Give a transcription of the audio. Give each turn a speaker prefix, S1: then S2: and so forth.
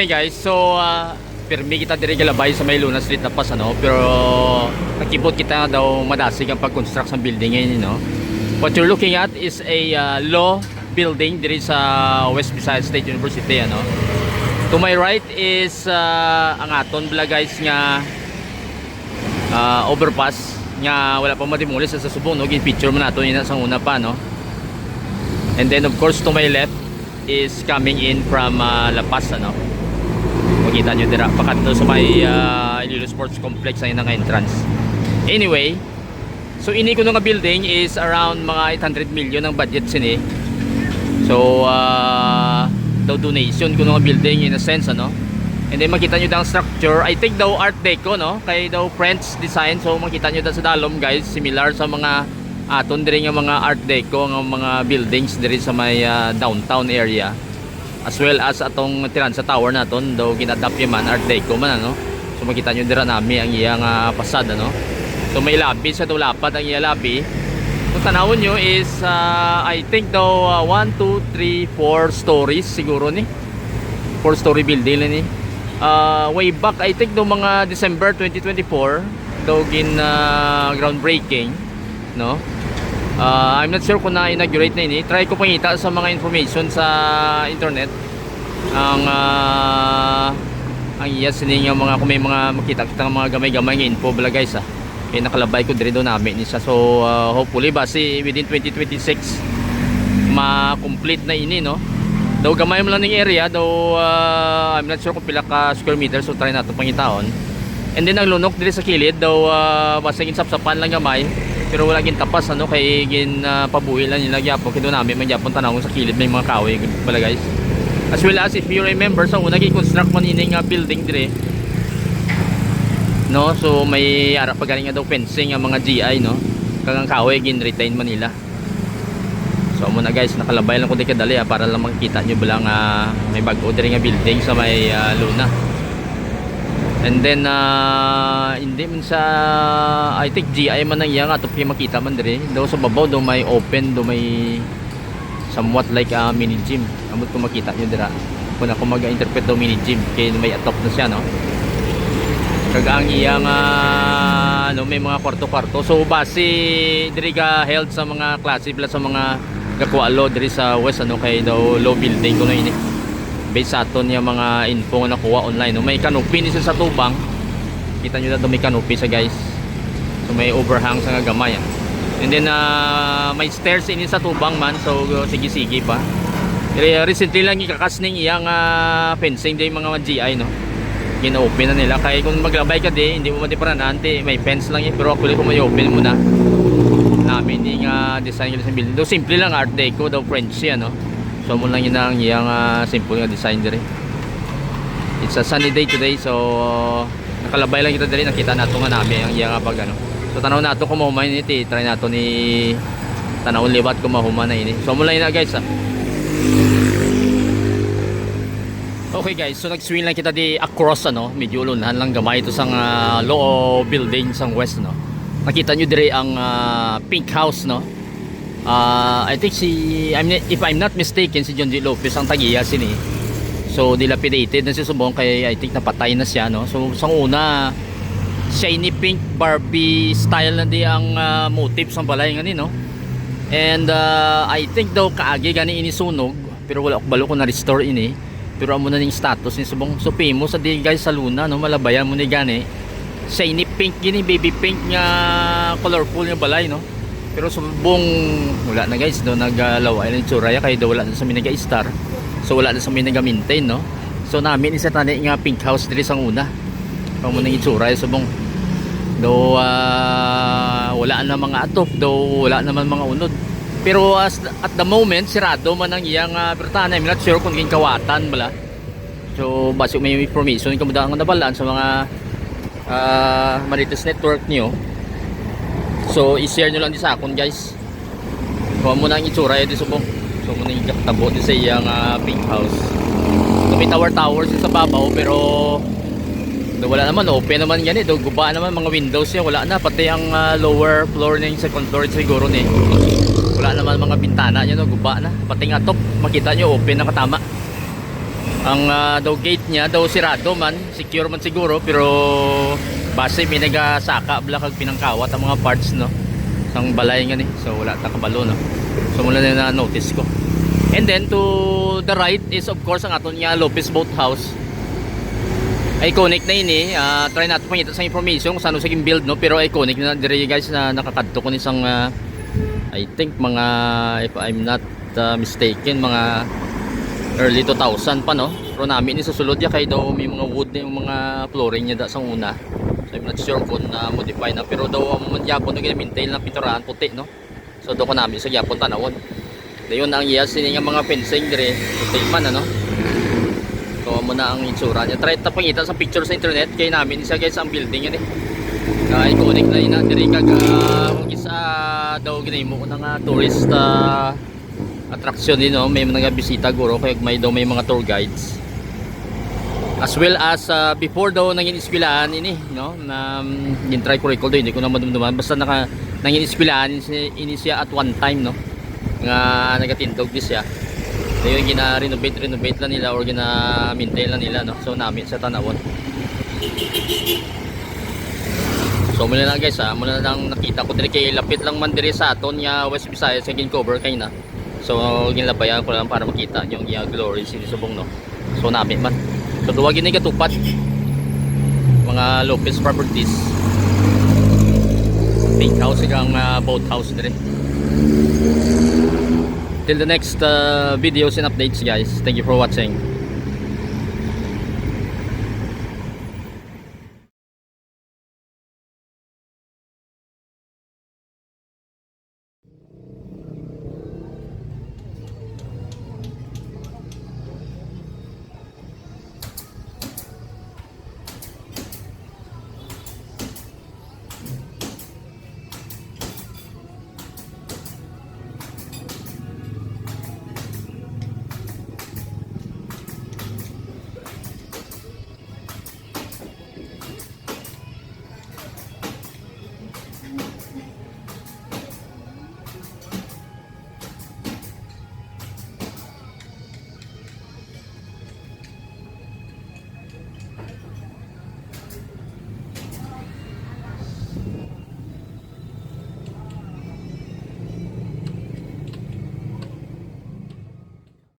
S1: morning guys. So pirmi kita diri galabay sa may Luna Street na pas ano, pero nakipot kita nga daw madasig ang pag-construct sa building ngayon, no. What you're looking at is a law building diri sa West Visayas State University, ano. To my right is ang aton bala guys nga overpass nga wala pa madimulis sa subong, no. Gin-picture man nato ina sa una pa, no. And then of course to my left is coming in from La Paz, ano. Makita nyo dira pakanto sa may Iloilo Sports Complex ang inang entrance. Anyway, so ini ko nga building is around mga 800 million ang budget sini. So daw donation ko nga building in a sense, ano. And then makita nyo daw ang structure, I think daw Art Deco, no, kay daw French design. So makita nyo daw sa dalom guys, similar sa mga aton diri nga mga Art Deco nga mga buildings diri sa may downtown area, as well as atong Tiransa Tower naton daw ginadapt man Art Deco man, ano. So makita nyo dira nami ang iyang pasada, no. So may lobby sa daw lapad ang iyang lobby. Kung tanawon nyo is I think daw 1, 2, 3, 4 stories siguro ni 4-story building ni. Way back I think daw mga December 2024 daw gin groundbreaking, no. I'm not sure kung na-inaugurate na ini. Try ko pangita sa mga information sa internet ang yes ni nga mga, kung may mga makita kita ng mga gamay-gamay nga info bala guys, eh nakalabay ko diri do namin isa. So hopefully basi within 2026 ma-complete na ini, no. Daw gamay mo lang ning area daw, I'm not sure kung pila ka square meter, so try nato pangitaon. And then ang lunok diri sa kilid daw basta gin sapsapan lang gamay, pero wala gin tapas, ano, kay gin pabuhi lang nila gyapon kido namin magyapon tanawon sa kilid may mga kahoy pala guys. As well as if you remember sa una gi-construct man ining building dire, no. So may ara pa galing nga daw fencing ang mga GI, no, kagang kahoy gin retain man nila. So muna guys, nakalabay lang ko di kadali para lang makita nyo bilang may bago diri nga building sa may Luna. And then hindi man sa I think GI man nang yang atop makita man diri. Daw sa babaw daw may open, daw may somewhat like a mini gym. Amot ko makita nyo dira. Kung ako mag-interpret daw mini gym kay may atop na siya, no. Kagang iyang no, may mga kwarto-kwarto. So base diri ga held sa mga klase pala sa mga gakualo diri sa west, ano, kay daw low building ko na ini. Based sa aton yung mga info nga nakuha online, no. May canopy ni sa tubang. Kita nyo na may canopy sa guys. So may overhang sa nga gamay, and then may stairs ini sa tubang man. So sige-sige pa. Recently lang ikakas ning iyang fencing day mga GI, no. Gina-open na nila, kaya kung maglabay ka di hindi mo matiparan ante may fence lang eh. Pero actually kung may open mo na namin yung design nila sa building. Though simple lang, Art Deco daw French yan, no. So mo lang yun ang iyang simple nga design diri. It's a sunny day today, so nakalabay lang kita diri, nakita nato nga namin ang iyang pag ano. So tanaw nato kung mahumay niti, try nato ni tanaw liwat kung mahuma na ini. So mo lang yun guys, Okay guys, so nag-swing lang kita di across, ano, medyo lunahan lang gamay ito sang low building sang west, no. Nakita nyo dire ang pink house, no. I think if I'm not mistaken, si John G. Lopez ang tagiya sini. So dilapidated na si Subong, kaya I think napatay na siya, no. So sang una shiny pink Barbie style na di ang motif sang balay ngani, no. And I think daw kaagi gani ini sunog, pero wala ko balo ko na restore ini. Pero amo na ning status ni Subong. So famous sa di guys sa Luna, no, malabayan mo ni gani. Shiny pink gini, baby pink nga colorful nga balay, no. Pero Subong wala na guys, do naglaway ng tsuraya kay do wala na sa minaga-star. So wala na sa minaga-maintain, no. So namin isa tani nga pink house diri sang una. Pamo nang itsuraya Subong. Do wala na mga atop, do wala naman mga unod. Pero at the moment sirado man ang iyang bertana. I'm not sure kung ginkawatan bala. So base may information kamo daw ang nabalan sa mga Marites network niyo. So i-share nyo lang di sa akon guys. Kuha mo na ang itsura di Subong. So mo na ikatabo di sa iyang pink house. So may towers sa babaw, pero wala naman, open naman yan eh. Guba naman mga windows niya, wala na. Pati ang lower floor ng second floor siguro ni wala naman mga bintana niya, no, guba na. Pati nga top, makita nyo open na katama. Ang daw gate niya daw sirado man, secure man siguro, pero base may nagasaka bla kag pinangkawat ang mga parts no. Sang balay nga ni. So wala ta kabalo no. So mula na notice ko. And then to the right is of course ang aton nga Lopez Boat House. Iconic na ini, try natin pangita sa information kung saan sa build no, pero iconic na dire guys na nakakadto ko ni isang I think mga, if I'm not mistaken, mga early 2000 pa no. Pero namin ni susulod ya kay daw may mga wood na yung mga flooring niya da sa una. So I'm not sure kung modify na, pero daw man yapon na gina-maintain na pinturaan puti no. So daw ko namin sa yapon tanawon. Dayon ang iyas nga mga fencing dire puti man ano. So muna ang itsura niya. Try ta pangita sa picture sa internet kay namin isa guys ang building yan iconic na ina diri kag isa daw ginahimo ko nga tourist attraction din no. May mga bisita guro kay may daw may mga tour guides. As well as before daw nangin eskwelahan ini no na gin-try ko recall daw hindi ko na madumduman basta nangin eskwelahan ini siya at one time no nga nagatindog di siya. Dayon gina-renovate lang nila or gina-maintain lang nila no. So namin sa tanawon. So muna na guys muna na lang nakita ko diri kay lapit lang man diri sa aton nga West Visayas sa gin-cover kay na. So ginlabayan ko lang para makita yung glory sinisubong no. So namin man. So duwa gini katupad mga Lopez properties. Pink house kang boat house diri. Till the next videos and updates guys. Thank you for watching.